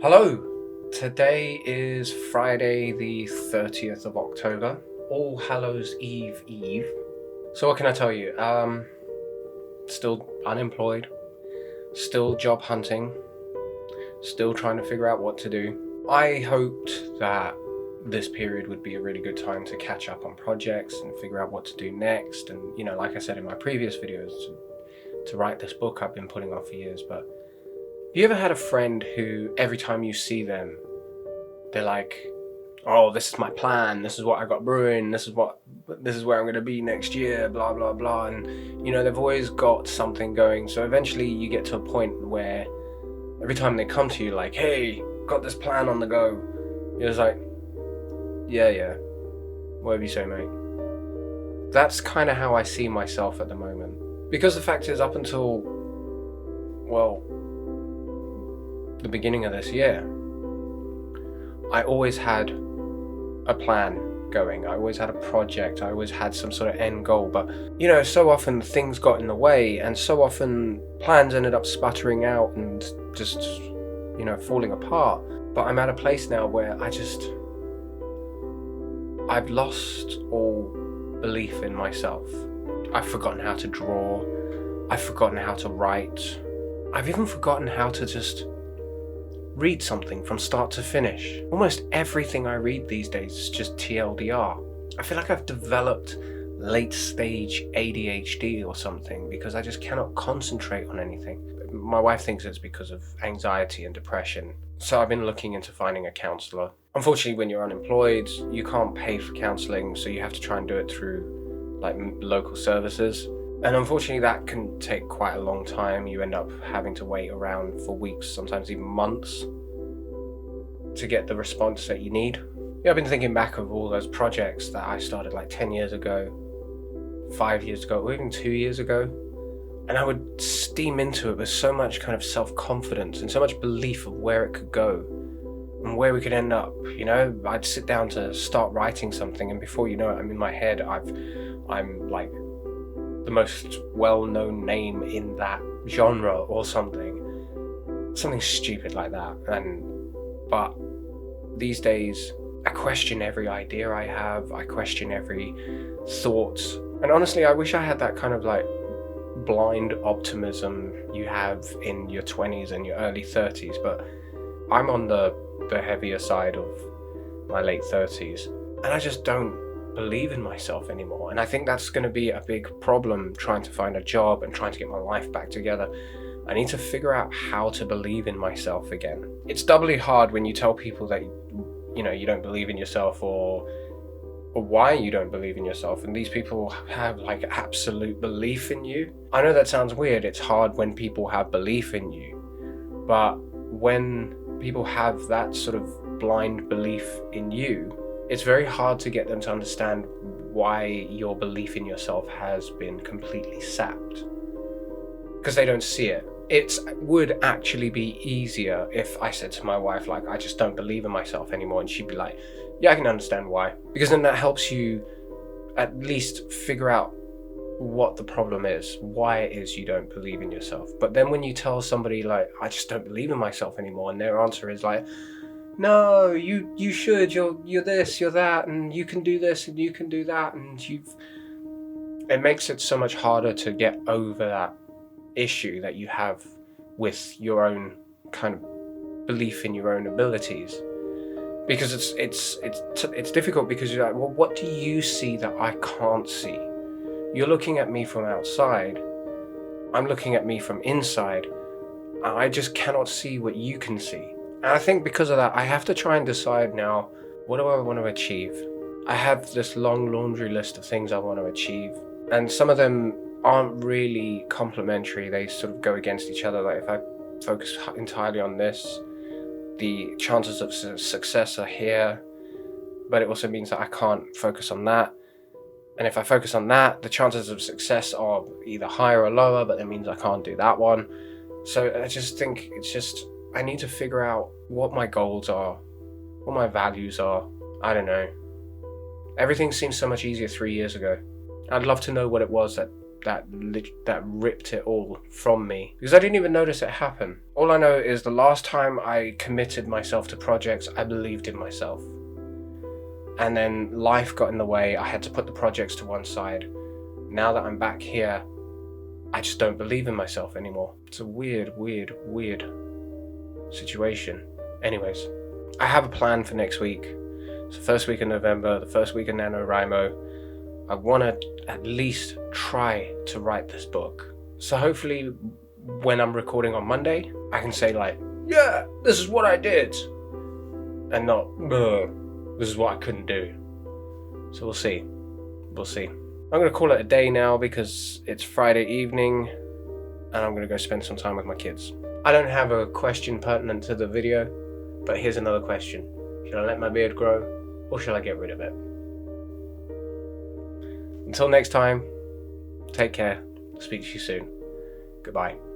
Hello! Today is Friday the 30th of October, All Hallows Eve. So what can I tell you? Still unemployed, still job hunting, still trying to figure out what to do. I hoped that this period would be a really good time to catch up on projects and figure out what to do next. And, like I said in my previous videos, to write this book I've been putting off for years. But have you ever had a friend who every time you see them, they're like, oh, this is my plan, this is what I got brewing, this is where I'm going to be next year, blah, blah, blah. And, they've always got something going. So eventually you get to a point where every time they come to you like, hey, got this plan on the go, you're just like, yeah, whatever you say, mate. That's kind of how I see myself at the moment. Because the fact is, up until, well, the beginning of this year, I always had a plan going. I always had a project. I always had some sort of end goal. But, so often things got in the way, and so often plans ended up sputtering out and just, falling apart. But I'm at a place now where I've lost all belief in myself. I've forgotten how to draw. I've forgotten how to write. I've even forgotten how to just read something from start to finish. Almost everything I read these days is just TLDR. I feel like I've developed late stage ADHD or something because I just cannot concentrate on anything. My wife thinks it's because of anxiety and depression. So I've been looking into finding a counsellor. Unfortunately, when you're unemployed, you can't pay for counselling, so you have to try and do it through local services. And unfortunately that can take quite a long time. You end up having to wait around for weeks, sometimes even months, to get the response that you need. I've been thinking back of all those projects that I started 10 years ago, 5 years ago, or even 2 years ago. And I would steam into it with so much kind of self-confidence and so much belief of where it could go and where we could end up. I'd sit down to start writing something, and before you know it, I'm in my head, I'm like the most well-known name in that genre or something stupid like that. But these days I question every idea I have, I question every thought, and honestly I wish I had that kind of blind optimism you have in your 20s and your early 30s, but I'm on the heavier side of my late 30s, and I just don't believe in myself anymore. And I think that's going to be a big problem trying to find a job and trying to get my life back together. I need to figure out how to believe in myself again. It's doubly hard when you tell people that you don't believe in yourself or why you don't believe in yourself, and these people have absolute belief in you. I know that sounds weird. It's hard when people have belief in you, but when people have that sort of blind belief in you, it's very hard to get them to understand why your belief in yourself has been completely sapped, because they don't see it. It would actually be easier if I said to my wife, I just don't believe in myself anymore, and she'd be like, yeah, I can understand why. Because then that helps you at least figure out what the problem is, why it is you don't believe in yourself. But then when you tell somebody I just don't believe in myself anymore, and their answer is no, you should, you're this, you're that, and you can do this and you can do that, and it makes it so much harder to get over that issue that you have with your own kind of belief in your own abilities. Because it's difficult, because you're like, well, what do you see that I can't see? You're looking at me from outside, I'm looking at me from inside, and I just cannot see what you can see. And I think because of that, I have to try and decide now, what do I want to achieve? I have this long laundry list of things I want to achieve, and some of them aren't really complementary. They sort of go against each other. If I focus entirely on this, the chances of success are here, but it also means that I can't focus on that. And if I focus on that, the chances of success are either higher or lower, but that means I can't do that one. So I just think I need to figure out what my goals are, what my values are. I don't know. Everything seems so much easier 3 years ago. I'd love to know what it was that that ripped it all from me, because I didn't even notice it happen. All I know is the last time I committed myself to projects, I believed in myself. And then life got in the way. I had to put the projects to one side. Now that I'm back here, I just don't believe in myself anymore. It's a weird situation. Anyways, I have a plan for next week. It's the first week of November, the first week of NaNoWriMo. I want to at least try to write this book. So hopefully when I'm recording on Monday, I can say like, yeah, this is what I did. And not, this is what I couldn't do. So we'll see. We'll see. I'm going to call it a day now because it's Friday evening and I'm going to go spend some time with my kids. I don't have a question pertinent to the video, but here's another question. Should I let my beard grow or should I get rid of it? Until next time, take care. Speak to you soon. Goodbye.